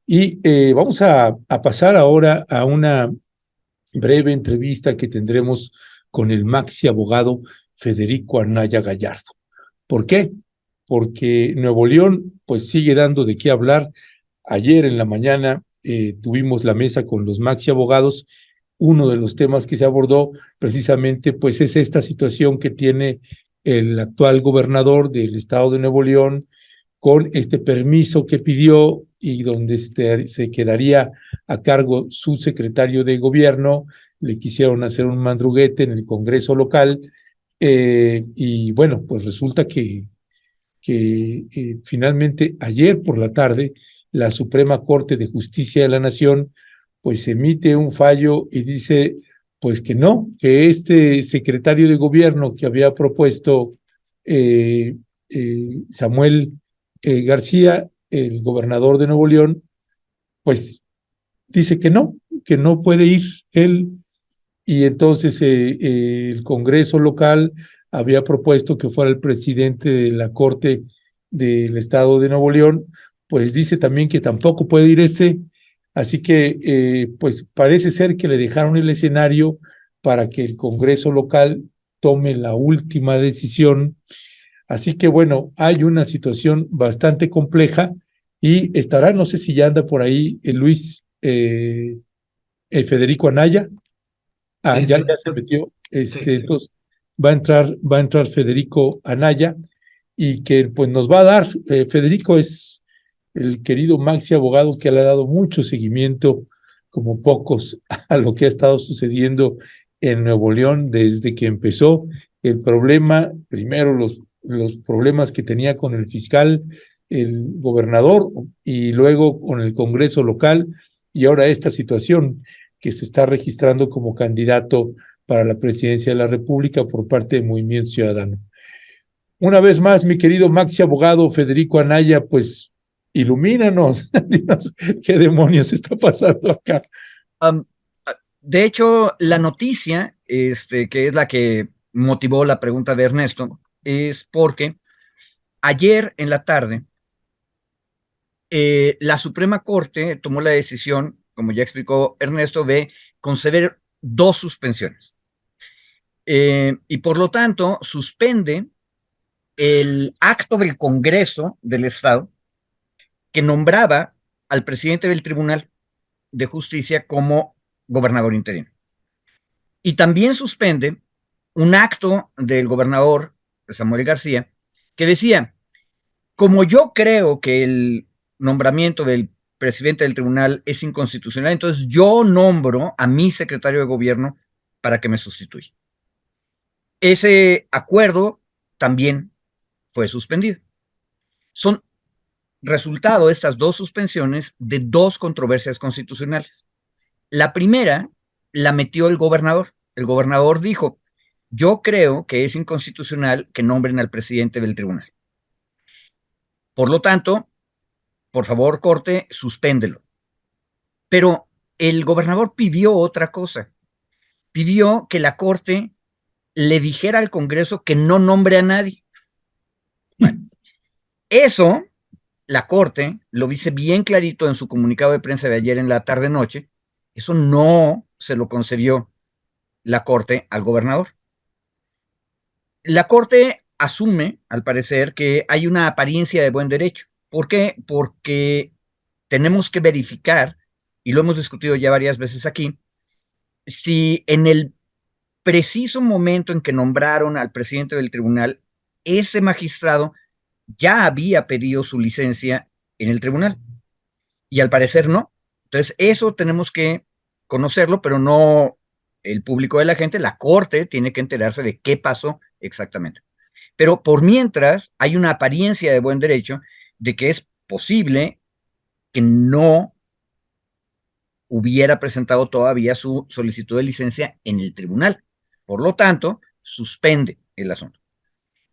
Y vamos a pasar ahora a una breve entrevista que tendremos con el maxi abogado Federico Anaya Gallardo. ¿Por qué? Porque Nuevo León pues sigue dando de qué hablar. Ayer en la mañana tuvimos la mesa con los maxi abogados. Uno de los temas que se abordó precisamente pues es esta situación que tiene el actual gobernador del estado de Nuevo León con este permiso que pidió y donde se quedaría a cargo su secretario de gobierno. Le quisieron hacer un mandruguete en el Congreso local y bueno, pues resulta que finalmente ayer por la tarde la Suprema Corte de Justicia de la Nación pues emite un fallo y dice pues que no, que este secretario de gobierno que había propuesto eh, Samuel García, el gobernador de Nuevo León, pues dice que no puede ir él y entonces el Congreso local había propuesto que fuera el presidente de la Corte del Estado de Nuevo León, pues dice también que tampoco puede ir así que pues parece ser que le dejaron el escenario para que el Congreso local tome la última decisión. Así que bueno, hay una situación bastante compleja y estará, no sé si ya anda por ahí Luis Federico Anaya. Sí, Ya se metió. sí. Entonces va a entrar Federico Anaya y que pues nos va a dar. Federico es el querido maxi abogado que le ha dado mucho seguimiento, como pocos, a lo que ha estado sucediendo en Nuevo León desde que empezó el problema, primero los problemas que tenía con el fiscal, el gobernador y luego con el Congreso local y ahora esta situación que se está registrando como candidato para la presidencia de la República por parte del Movimiento Ciudadano. Una vez más, mi querido maxi abogado Federico Anaya, pues ilumínanos, dinos qué demonios está pasando acá. Um, de hecho, la noticia, que es la que motivó la pregunta de Ernesto, es porque ayer en la tarde la Suprema Corte tomó la decisión, como ya explicó Ernesto, de conceder dos suspensiones. Y por lo tanto, suspende el acto del Congreso del Estado que nombraba al presidente del Tribunal de Justicia como gobernador interino. Y también suspende un acto del gobernador Samuel García que decía, como yo creo que el nombramiento del presidente del tribunal es inconstitucional, entonces yo nombro a mi secretario de gobierno para que me sustituya. Ese acuerdo también fue suspendido. Son resultado estas dos suspensiones de dos controversias constitucionales. La primera la metió el gobernador. El gobernador dijo, yo creo que es inconstitucional que nombren al presidente del tribunal. Por lo tanto, por favor, corte, suspéndelo. Pero el gobernador pidió otra cosa. Pidió que la corte le dijera al Congreso que no nombre a nadie. Bueno, eso la corte lo dice bien clarito en su comunicado de prensa de ayer en la tarde-noche. Eso no se lo concedió la corte al gobernador. La corte asume, al parecer, que hay una apariencia de buen derecho. ¿Por qué? Porque tenemos que verificar, y lo hemos discutido ya varias veces aquí, si en el preciso momento en que nombraron al presidente del tribunal, ese magistrado ya había pedido su licencia en el tribunal. Y al parecer no. Entonces, eso tenemos que conocerlo, pero no el público de la gente, la corte tiene que enterarse de qué pasó exactamente. Pero por mientras, hay una apariencia de buen derecho de que es posible que no hubiera presentado todavía su solicitud de licencia en el tribunal. Por lo tanto, suspende el asunto.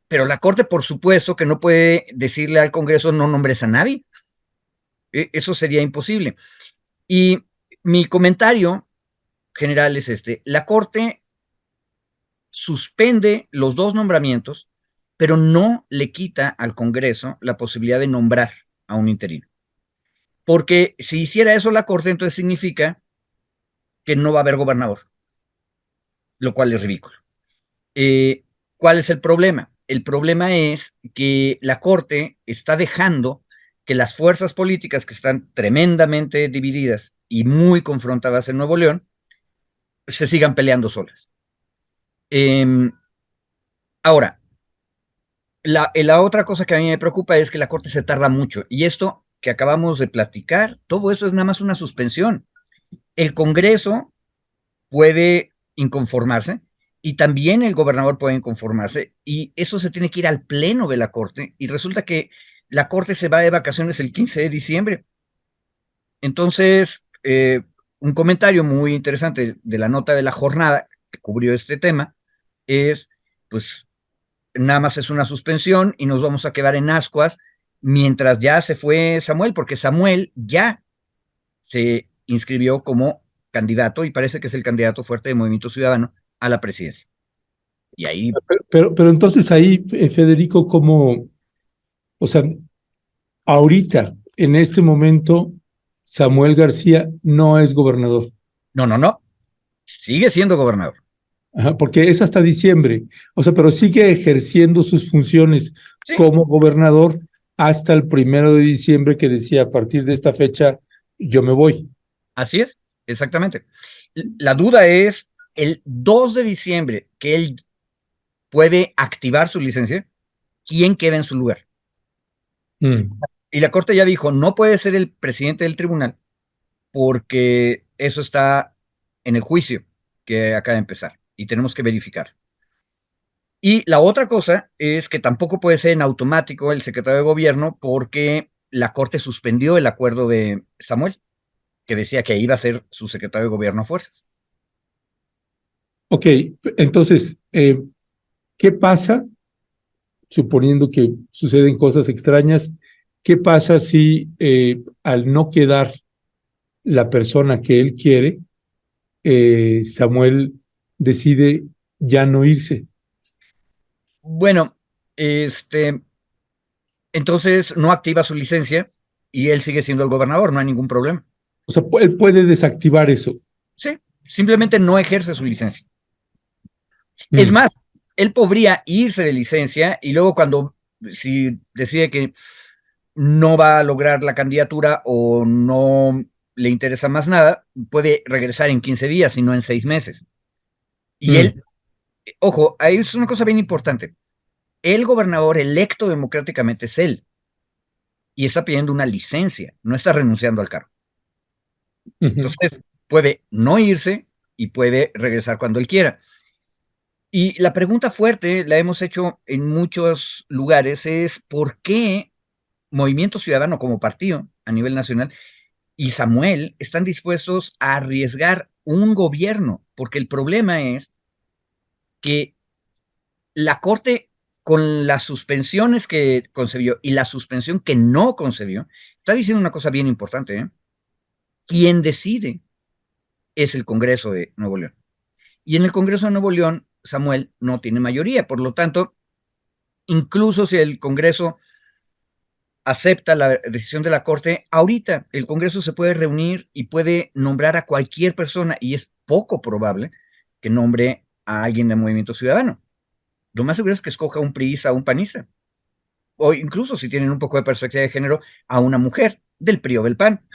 Pero la Corte, por supuesto, que no puede decirle al Congreso no nombres a nadie. Eso sería imposible. Y mi comentario general es este. La Corte suspende los dos nombramientos, pero no le quita al Congreso la posibilidad de nombrar a un interino. porque si hiciera eso la Corte, entonces significa que no va a haber gobernador, lo cual es ridículo. ¿Cuál es el problema? El problema es que la Corte está dejando que las fuerzas políticas que están tremendamente divididas y muy confrontadas en Nuevo León se sigan peleando solas. Ahora, la otra cosa que a mí me preocupa es que la Corte se tarda mucho, y esto que acabamos de platicar, todo eso es nada más una suspensión. El Congreso puede inconformarse y también el gobernador puede inconformarse, y eso se tiene que ir al pleno de la Corte, y resulta que la Corte se va de vacaciones el 15 de diciembre. Entonces, un comentario muy interesante de la nota de la jornada que cubrió este tema es, pues, nada más es una suspensión y nos vamos a quedar en ascuas mientras ya se fue Samuel, porque Samuel ya se inscribió como candidato y parece que es el candidato fuerte de Movimiento Ciudadano a la presidencia. Y ahí, Pero entonces ahí, Federico, ¿cómo, o sea, ahorita, en este momento, Samuel García no es gobernador? no, sigue siendo gobernador. Ajá, porque es hasta diciembre. O sea, pero sigue ejerciendo sus funciones Sí, como gobernador hasta el 1 de diciembre, que decía, a partir de esta fecha yo me voy. así es, exactamente. La duda es el 2 de diciembre que él puede activar su licencia, ¿quién queda en su lugar? Mm. Y la Corte ya dijo, no puede ser el presidente del tribunal porque eso está en el juicio que acaba de empezar y tenemos que verificar. Y la otra cosa es que tampoco puede ser en automático el secretario de gobierno porque la Corte suspendió el acuerdo de Samuel, que decía que iba a ser su secretario de gobierno a fuerzas. Ok, entonces, ¿qué pasa, suponiendo que suceden cosas extrañas? ¿Qué pasa si al no quedar la persona que él quiere, Samuel decide ya no irse? Bueno, entonces no activa su licencia y él sigue siendo el gobernador, no hay ningún problema. O sea, él puede desactivar eso. Sí, simplemente no ejerce su licencia. Es Mm. más, él podría irse de licencia y luego si decide que no va a lograr la candidatura o no le interesa más nada, puede regresar en 15 días y no en 6 meses. Y Mm. él, ojo, ahí es una cosa bien importante. El gobernador electo democráticamente es él y está pidiendo una licencia, no está renunciando al cargo. Ujú. Entonces, puede no irse y puede regresar cuando él quiera. Y la pregunta fuerte, la hemos hecho en muchos lugares, es ¿por qué Movimiento Ciudadano como partido a nivel nacional y Samuel están dispuestos a arriesgar un gobierno? Porque el problema es que la Corte, con las suspensiones que concedió y la suspensión que no concedió, está diciendo una cosa bien importante, ¿eh? Quien decide es el Congreso de Nuevo León. Y en el Congreso de Nuevo León, Samuel no tiene mayoría. Por lo tanto, incluso si el Congreso acepta la decisión de la Corte, ahorita el Congreso se puede reunir y puede nombrar a cualquier persona y es poco probable que nombre a alguien de Movimiento Ciudadano. Lo más seguro es que escoja un priista o un panista, o incluso si tienen un poco de perspectiva de género, a una mujer del PRI o del PAN,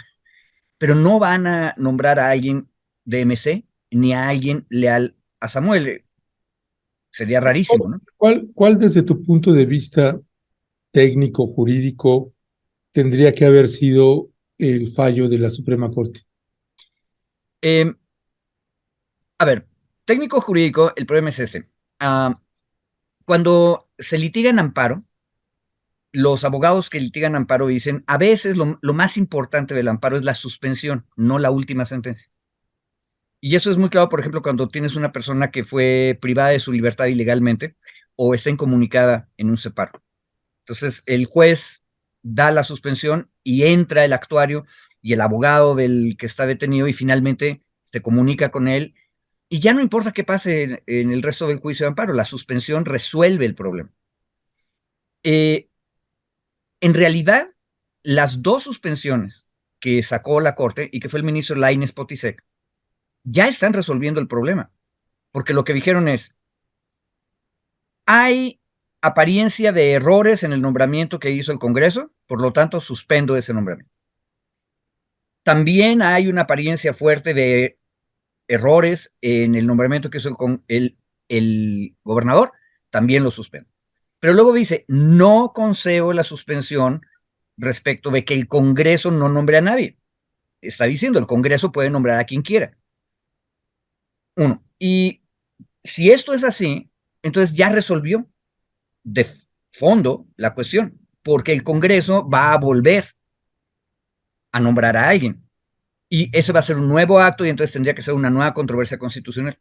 pero no van a nombrar a alguien de MC ni a alguien leal a Samuel. Sería ¿Cuál, rarísimo, ¿no? cuál desde tu punto de vista técnico, jurídico, tendría que haber sido el fallo de la Suprema Corte? Eh, a ver, técnico jurídico, el problema es este. Cuando se litiga en amparo, los abogados que litigan amparo dicen, a veces lo más importante del amparo es la suspensión, no la última sentencia. Y eso es muy claro, por ejemplo, cuando tienes una persona que fue privada de su libertad ilegalmente o está incomunicada en un separo. Entonces, el juez da la suspensión y entra el actuario y el abogado del que está detenido y finalmente se comunica con él y ya no importa qué pase en el resto del juicio de amparo, la suspensión resuelve el problema. En realidad, las dos suspensiones que sacó la Corte y que fue el ministro Lainez Potisek, ya están resolviendo el problema, porque lo que dijeron es, hay apariencia de errores en el nombramiento que hizo el Congreso, por lo tanto suspendo ese nombramiento. También hay una apariencia fuerte de errores en el nombramiento que hizo el gobernador, también lo suspendo. Pero luego dice, no concedo la suspensión respecto de que el Congreso no nombre a nadie. Está diciendo, el Congreso puede nombrar a quien quiera. Uno, y si esto es así, entonces ya resolvió de fondo la cuestión, porque el Congreso va a volver a nombrar a alguien. Y ese va a ser un nuevo acto y entonces tendría que ser una nueva controversia constitucional.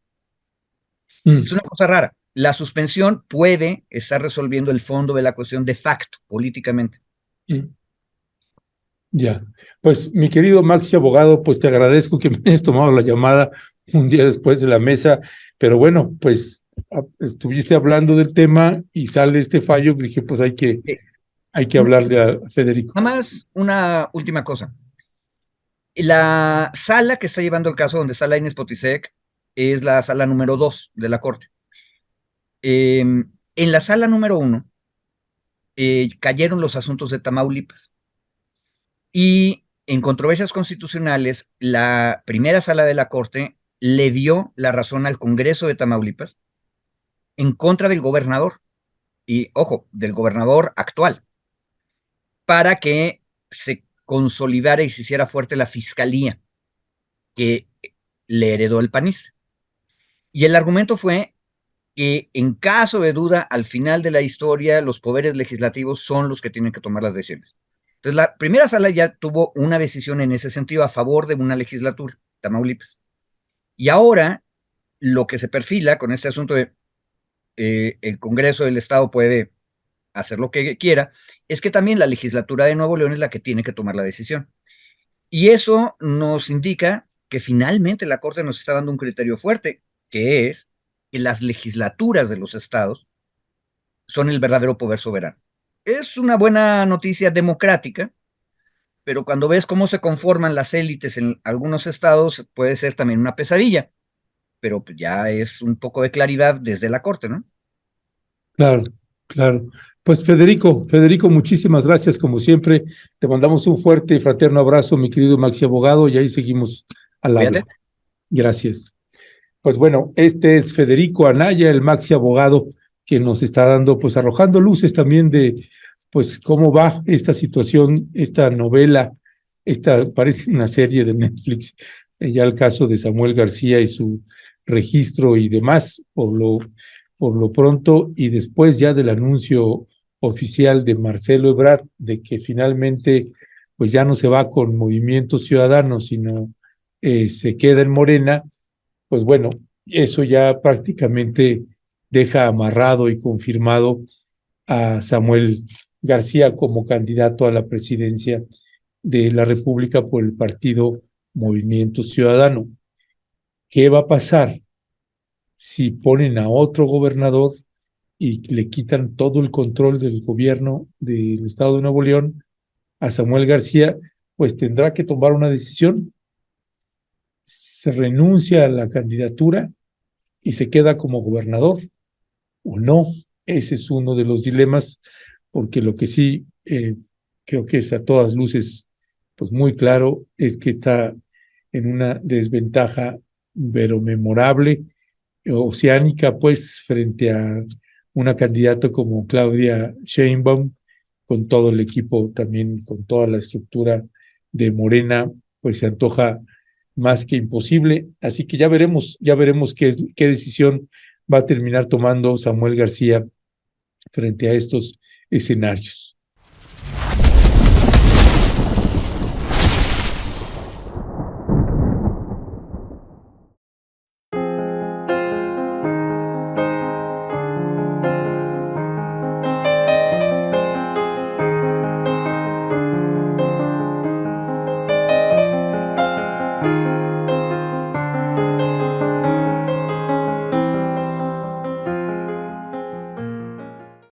Es una cosa rara. La suspensión puede estar resolviendo el fondo de la cuestión de facto, políticamente. Ya, pues mi querido Maxi abogado, pues te agradezco que me hayas tomado la llamada un día después de la mesa, pero bueno, pues estuviste hablando del tema y sale este fallo, dije pues hay que hablarle a Federico. Nada más una última cosa. La sala que está llevando el caso donde está Lainez Potisek es la sala número 2 de la Corte. En la sala número 1 cayeron los asuntos de Tamaulipas. Y en controversias constitucionales, la primera sala de la Corte le dio la razón al Congreso de Tamaulipas en contra del gobernador, y ojo, del gobernador actual, para que se consolidara y se hiciera fuerte la fiscalía que le heredó el panista. Y el argumento fue que en caso de duda, al final de la historia, los poderes legislativos son los que tienen que tomar las decisiones. Entonces, la primera sala ya tuvo una decisión en ese sentido a favor de una legislatura, Tamaulipas. Y ahora, lo que se perfila con este asunto de el Congreso del Estado puede hacer lo que quiera, es que también la legislatura de Nuevo León es la que tiene que tomar la decisión. Y eso nos indica que finalmente la Corte nos está dando un criterio fuerte, que es que las legislaturas de los estados son el verdadero poder soberano. Es una buena noticia democrática, pero cuando ves cómo se conforman las élites en algunos estados, puede ser también una pesadilla, pero ya es un poco de claridad desde la Corte, ¿no? Claro, claro. Pues Federico, muchísimas gracias como siempre. Te mandamos un fuerte y fraterno abrazo, mi querido Maxi abogado, y ahí seguimos al habla. Fíjate. Gracias. Pues bueno, este es Federico Anaya, el Maxi abogado, que nos está dando, pues arrojando luces también de, pues cómo va esta situación, esta novela, parece una serie de Netflix, ya el caso de Samuel García y su registro y demás, por lo pronto, y después ya del anuncio oficial de Marcelo Ebrard de que finalmente, pues ya no se va con Movimiento Ciudadano, sino se queda en Morena. Pues bueno, eso ya prácticamente deja amarrado y confirmado a Samuel García como candidato a la presidencia de la República por el partido Movimiento Ciudadano. ¿Qué va a pasar si ponen a otro gobernador y le quitan todo el control del gobierno del estado de Nuevo León a Samuel García? Pues tendrá que tomar una decisión. Se renuncia a la candidatura y se queda como gobernador o no. Ese es uno de los dilemas, porque lo que sí creo que es a todas luces pues muy claro es que está en una desventaja pero memorable, oceánica, pues frente a una candidata como Claudia Sheinbaum, con todo el equipo también, con toda la estructura de Morena, pues se antoja más que imposible. Así que ya veremos qué decisión va a terminar tomando Samuel García frente a estos escenarios.